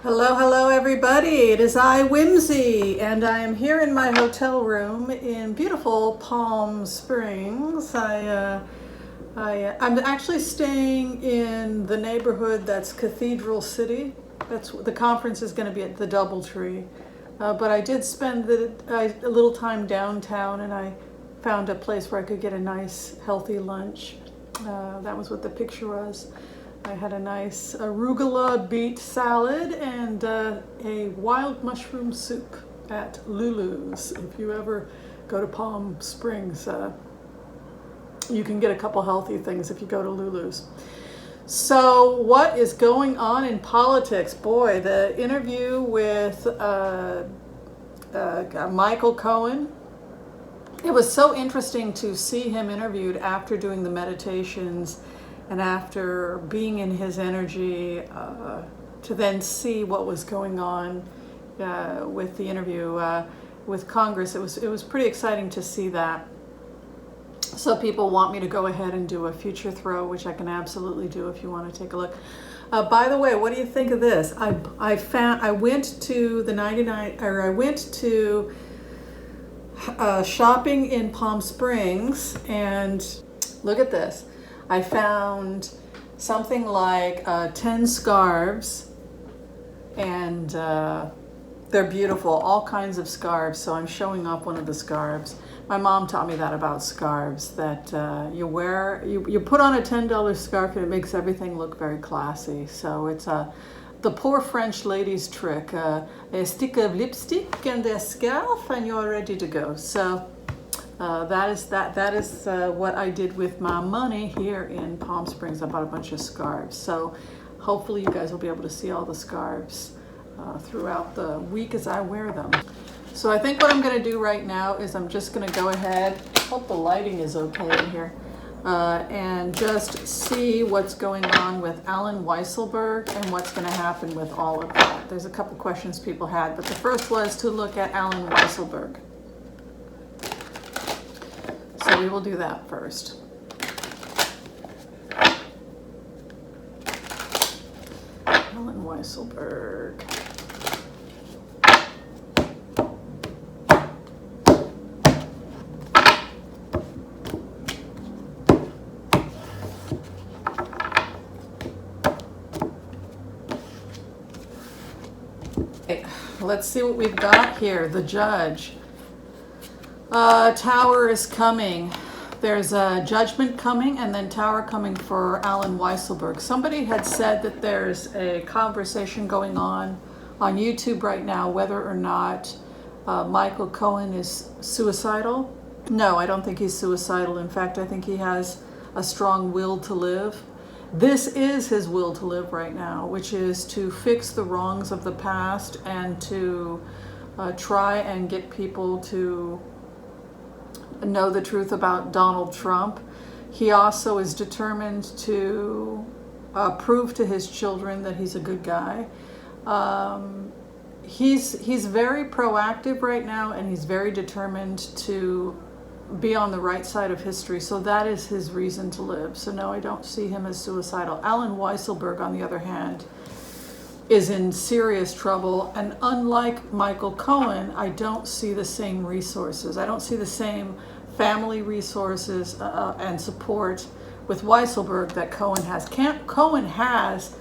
Hello, hello, everybody. It is I, Whimsy, and I am here in my hotel room in beautiful Palm Springs. I'm actually staying in the neighborhood that's Cathedral City. That's the conference is going to be at the DoubleTree. But I did spend a little time downtown, and I found a place where I could get a nice, healthy lunch. That was what the picture was. I had a nice arugula beet salad and a wild mushroom soup at Lulu's. If you ever go to Palm Springs, you can get a couple healthy things if you go to Lulu's. So what is going on in politics? Boy, the interview with Michael Cohen. It was so interesting to see him interviewed after doing the meditations and after being in his energy, to then see what was going on with the interview with Congress. It was pretty exciting to see that. So people want me to go ahead and do a future throw, which I can absolutely do if you want to take a look. By the way, what do you think of this? I went to the 99, or I went to shopping in Palm Springs, and look at this. I found something like 10 scarves, and they're beautiful, all kinds of scarves. So I'm showing off one of the scarves. My mom taught me that about scarves, that you put on a $10 scarf and it makes everything look very classy. So it's the poor French lady's trick. A stick of lipstick and a scarf and you're ready to go. So that is what I did with my money here in Palm Springs. I bought a bunch of scarves. So hopefully you guys will be able to see all the scarves throughout the week as I wear them. So I think what I'm going to do right now is I'm just going to go ahead, hope the lighting is okay in here, and just see what's going on with Alan Weiselberg and what's going to happen with all of that. There's a couple questions people had, but the first was to look at Alan Weiselberg. So we will do that first. Alan Weiselberg. Okay, let's see what we've got here. The judge. Tower is coming. There's a judgment coming and then tower coming for Alan Weiselberg. Somebody had said that there's a conversation going on YouTube right now whether or not Michael Cohen is suicidal. No, I don't think he's suicidal. In fact, I think he has a strong will to live. This is his will to live right now, which is to fix the wrongs of the past and to try and get people to know the truth about Donald Trump. He also is determined to prove to his children that he's a good guy. He's very proactive right now, and he's very determined to be on the right side of history. So that is his reason to live. So no, I don't see him as suicidal. Alan Weiselberg, on the other hand, is in serious trouble. And unlike Michael Cohen, I don't see the same resources. I don't see the same family resources and support with Weiselberg that Cohen has. Cohen has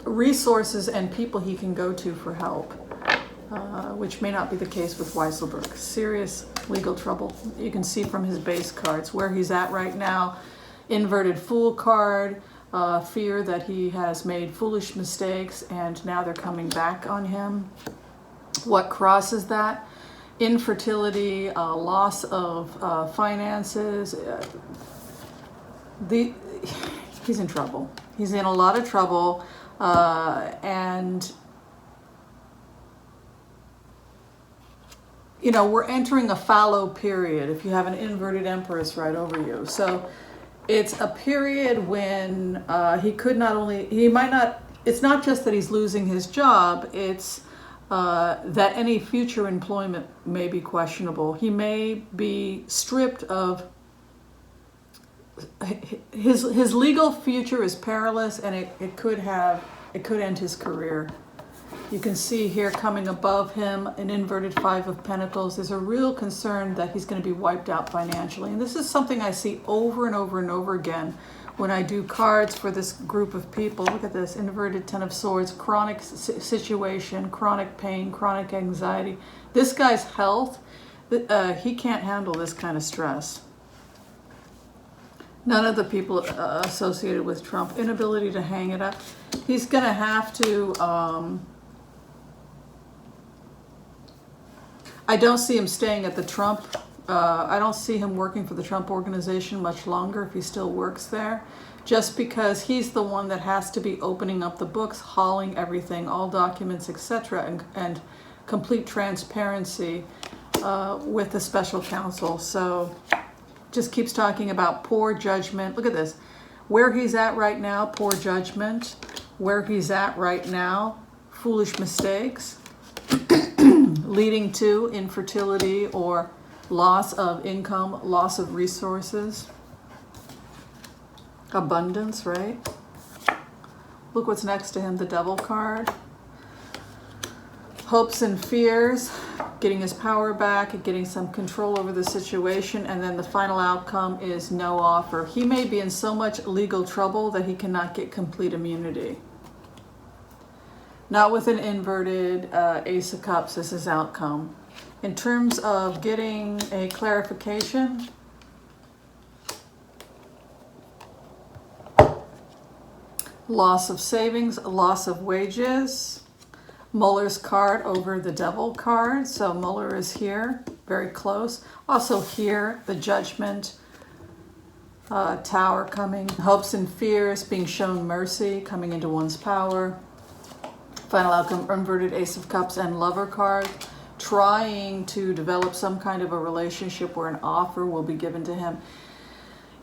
resources and people he can go to for help, which may not be the case with Weiselberg. Serious legal trouble. You can see from his base cards where he's at right now. Inverted fool card, fear that he has made foolish mistakes and now they're coming back on him. What crosses that? Infertility, loss of finances. He's in trouble. He's in a lot of trouble, and we're entering a fallow period if you have an inverted empress right over you. So it's a period when it's not just that he's losing his job, it's that any future employment may be questionable. He may be stripped of his legal future is perilous, and it could have It could end his career. You can see here coming above him an inverted Five of Pentacles. There's a real concern that he's going to be wiped out financially. And this is something I see over and over and over again when I do cards for this group of people. Look at this, inverted Ten of Swords, chronic situation, chronic pain, chronic anxiety. This guy's health, he can't handle this kind of stress. None of the people associated with Trump, inability to hang it up. He's going to have to, I don't see him staying at the Trump, I don't see him working for the Trump organization much longer if he still works there, just because he's the one that has to be opening up the books, hauling everything, all documents, etc., and complete transparency with the special counsel. So just keeps talking about poor judgment. Look at this. Where he's at right now, poor judgment. Where he's at right now, foolish mistakes, leading to infertility or loss of income, loss of resources. Abundance, right? Look what's next to him, the Devil card. Hopes and fears, getting his power back, getting some control over the situation, and then the final outcome is no offer. He may be in so much legal trouble that he cannot get complete immunity. Not with an inverted Ace of Cups as his outcome. In terms of getting a clarification, loss of savings, loss of wages. Muller's card over the Devil card. So Muller is here, very close. Also here, the Judgment Tower coming. Hopes and fears, being shown mercy, coming into one's power. Final outcome, inverted Ace of Cups and Lover card. Trying to develop some kind of a relationship where an offer will be given to him.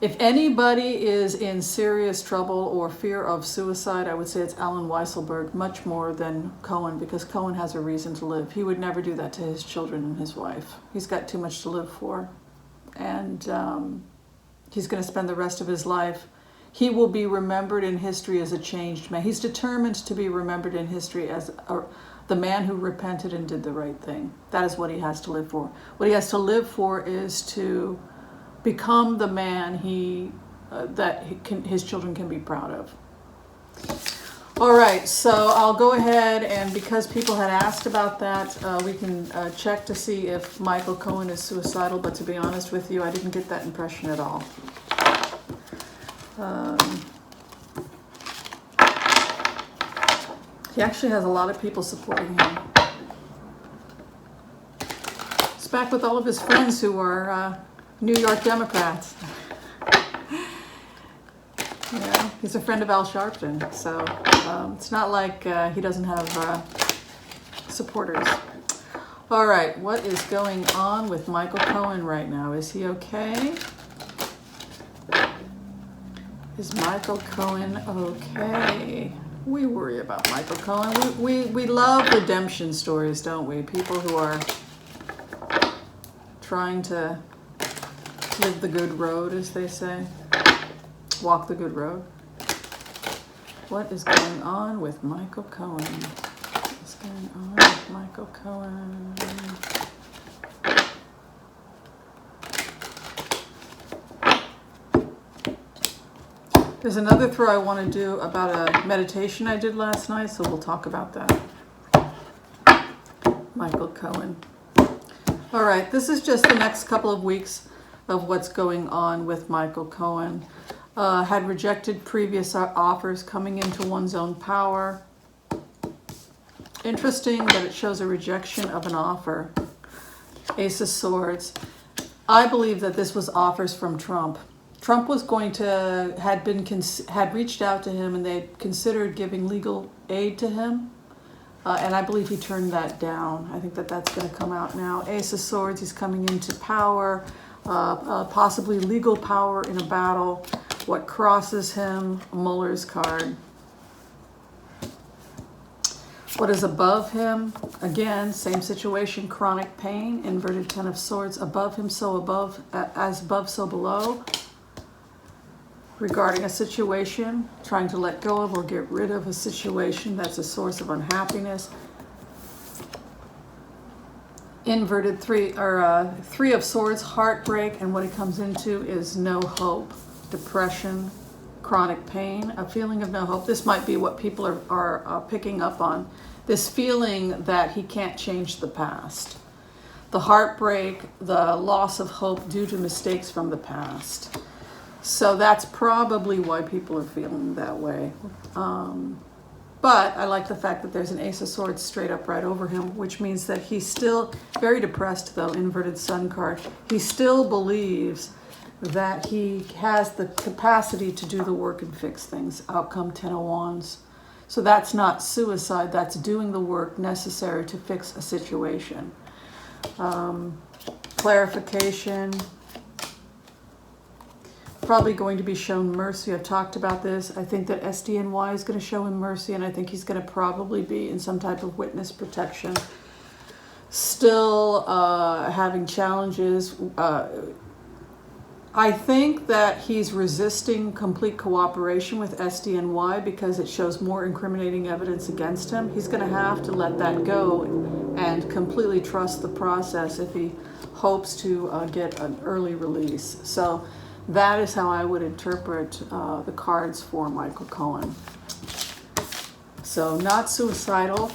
If anybody is in serious trouble or fear of suicide, I would say it's Alan Weiselberg, much more than Cohen, because Cohen has a reason to live. He would never do that to his children and his wife. He's got too much to live for. And he's going to spend the rest of his life. He will be remembered in history as a changed man. He's determined to be remembered in history as the man who repented and did the right thing. That is what he has to live for. What he has to live for is to become the man his children can be proud of. All right, so I'll go ahead, and because people had asked about that, we can check to see if Michael Cohen is suicidal, but to be honest with you, I didn't get that impression at all. He actually has a lot of people supporting him. He's back with all of his friends who are New York Democrats. Yeah, he's a friend of Al Sharpton, so it's not like he doesn't have supporters. All right, what is going on with Michael Cohen right now? Is he okay? Is Michael Cohen okay? We worry about Michael Cohen. We love redemption stories, don't we? People who are trying to live the good road, as they say. Walk the good road. What is going on with Michael Cohen? What is going on with Michael Cohen? There's another throw I want to do about a meditation I did last night, so we'll talk about that. Michael Cohen. All right, this is just the next couple of weeks of what's going on with Michael Cohen. Had rejected previous offers, coming into one's own power. Interesting that it shows a rejection of an offer. Ace of Swords. I believe that this was offers from Trump. Trump was going to, had reached out to him, and they considered giving legal aid to him. And I believe he turned that down. I think that that's going to come out now. Ace of Swords, he's coming into power, possibly legal power in a battle. What crosses him? Muller's card. What is above him? Again, same situation, chronic pain, inverted Ten of Swords. Above him, so above, as above, so below. regarding a situation, trying to let go of or get rid of a situation that's a source of unhappiness. Inverted three of swords, heartbreak, and what it comes into is no hope, depression, chronic pain, a feeling of no hope. This might be what people are picking up on, this feeling that he can't change the past. The heartbreak, the loss of hope due to mistakes from the past. So that's probably why people are feeling that way. But I like the fact that there's an Ace of Swords straight up right over him, which means that he's still very depressed, though, inverted sun card. He still believes that he has the capacity to do the work and fix things. Outcome 10 of Wands. So that's not suicide, that's doing the work necessary to fix a situation. Clarification. Probably going to be shown mercy. I've talked about this. I think that SDNY is going to show him mercy, and I think he's going to probably be in some type of witness protection. Still having challenges. I think that he's resisting complete cooperation with SDNY because it shows more incriminating evidence against him. He's going to have to let that go and completely trust the process if he hopes to get an early release. So that is how I would interpret the cards for Michael Cohen. So not suicidal.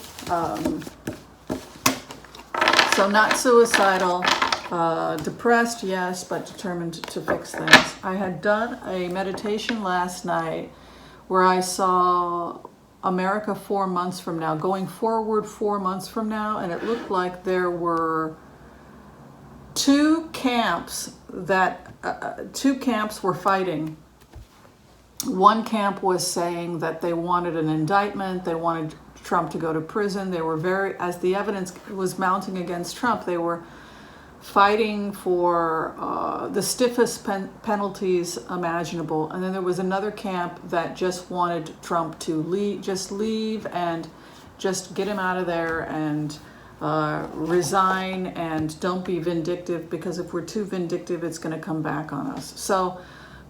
Depressed, yes, but determined to fix things. I had done a meditation last night where I saw America 4 months from now, going forward 4 months from now, and it looked like there were two camps were fighting. One camp was saying that they wanted an indictment, they wanted Trump to go to prison. They were as the evidence was mounting against Trump, they were fighting for the stiffest penalties imaginable. And then there was another camp that just wanted Trump to leave and just get him out of there and resign and don't be vindictive, because if we're too vindictive, it's going to come back on us. So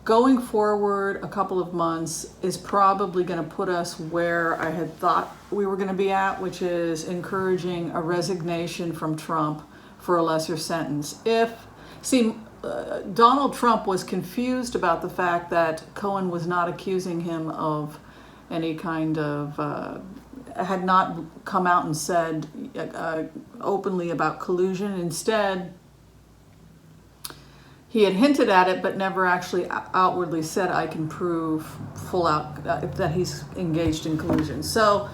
going forward a couple of months is probably going to put us where I had thought we were going to be at, which is encouraging a resignation from Trump for a lesser sentence. Donald Trump was confused about the fact that Cohen was not accusing him of any kind of had not come out and said openly about collusion. Instead, he had hinted at it, but never actually outwardly said, I can prove full out that he's engaged in collusion. So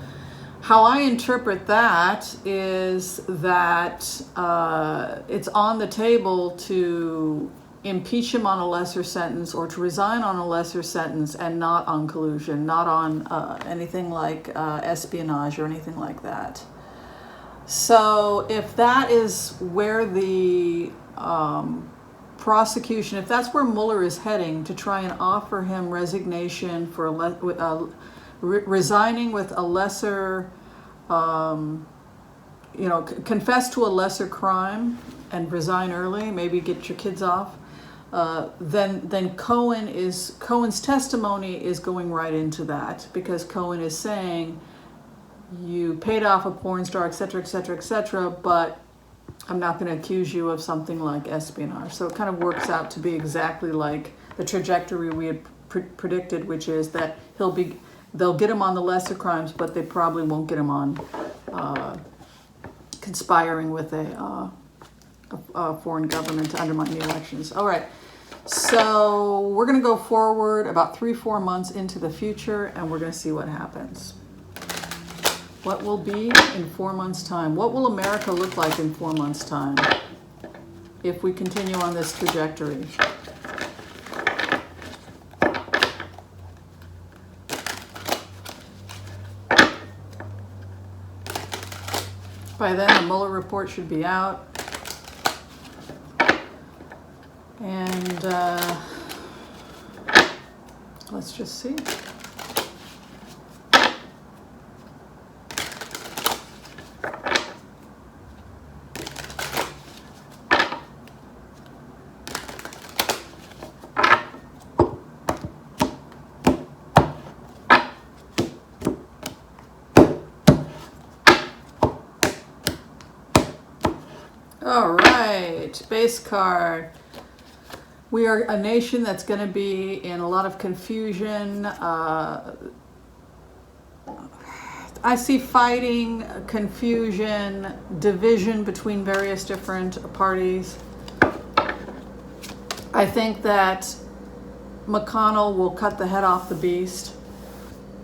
how I interpret that is that it's on the table to impeach him on a lesser sentence or to resign on a lesser sentence, and not on collusion, not on anything like espionage or anything like that. So if that is where the prosecution, if that's where Mueller is heading, to try and offer him resignation for resigning with a lesser, confess to a lesser crime and resign early, maybe get your kids off, then Cohen's testimony is going right into that, because Cohen is saying, you paid off a porn star, etc., etc., etc., but I'm not going to accuse you of something like espionage. So it kind of works out to be exactly like the trajectory we had predicted, which is that they'll get him on the lesser crimes, but they probably won't get him on conspiring with a foreign government to undermine the elections. All right, so we're going to go forward about 3-4 months into the future, and we're going to see what happens. What will be in 4 months' time? What will America look like in 4 months' time if we continue on this trajectory? By then, the Mueller report should be out. And let's just see. All right, base card. We are a nation that's going to be in a lot of confusion. I see fighting, confusion, division between various different parties. I think that McConnell will cut the head off the beast.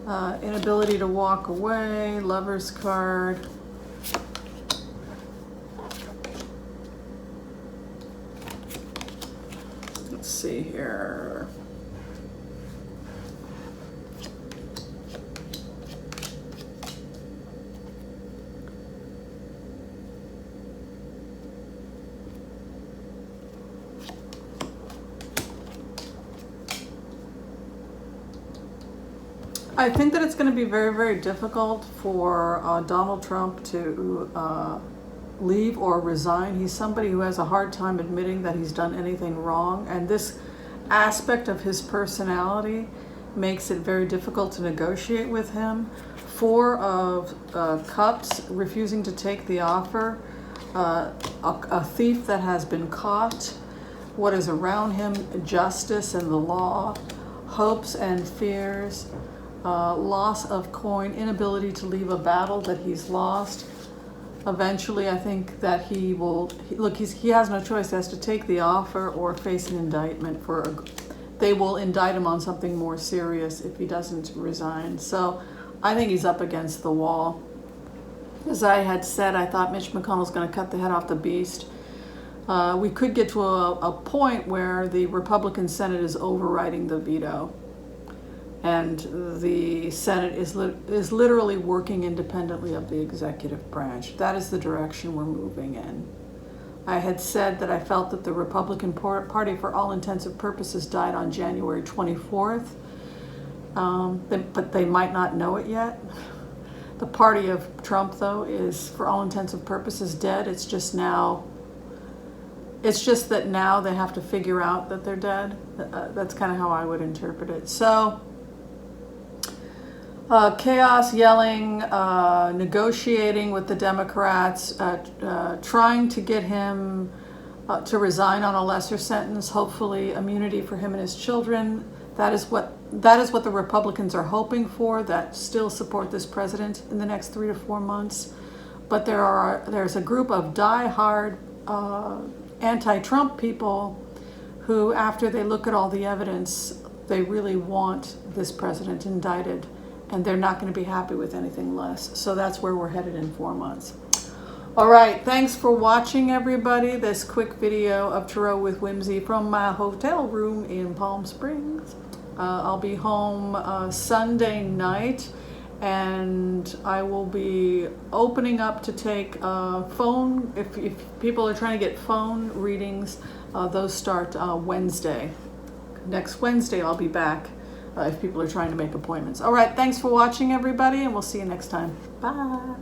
Inability to walk away, Lover's card. Let's see here. I think that it's going to be very, very difficult for Donald Trump to leave or resign. He's somebody who has a hard time admitting that he's done anything wrong, and this aspect of his personality makes it very difficult to negotiate with him. Four of Cups, refusing to take the offer, a thief that has been caught, what is around him, justice and the law, hopes and fears, loss of coin, inability to leave a battle that he's lost. Eventually, I think that he will, he has no choice. He has to take the offer or face an indictment they will indict him on something more serious if he doesn't resign. So I think he's up against the wall. As I had said, I thought Mitch McConnell's going to cut the head off the beast. We could get to a point where the Republican Senate is overriding the veto. And the Senate is literally working independently of the executive branch. That is the direction we're moving in. I had said that I felt that the Republican Party, for all intents and purposes, died on January 24th. But they might not know it yet. The party of Trump, though, is, for all intents and purposes, dead. It's just that now they have to figure out that they're dead. That's kind of how I would interpret it. So, chaos, yelling, negotiating with the Democrats, trying to get him to resign on a lesser sentence, hopefully immunity for him and his children. That is what the Republicans are hoping for, that still support this president in the next 3 to 4 months. But there's a group of die-hard anti-Trump people who, after they look at all the evidence, they really want this president indicted. And they're not going to be happy with anything less. So that's where we're headed in 4 months. All right, thanks for watching, everybody. This quick video of Tarot with Whimsy from my hotel room in Palm Springs. I'll be home Sunday night, and I will be opening up to take phone. If people are trying to get phone readings, those start Wednesday. Next Wednesday, I'll be back. If people are trying to make appointments. All right, thanks for watching, everybody, and we'll see you next time. Bye.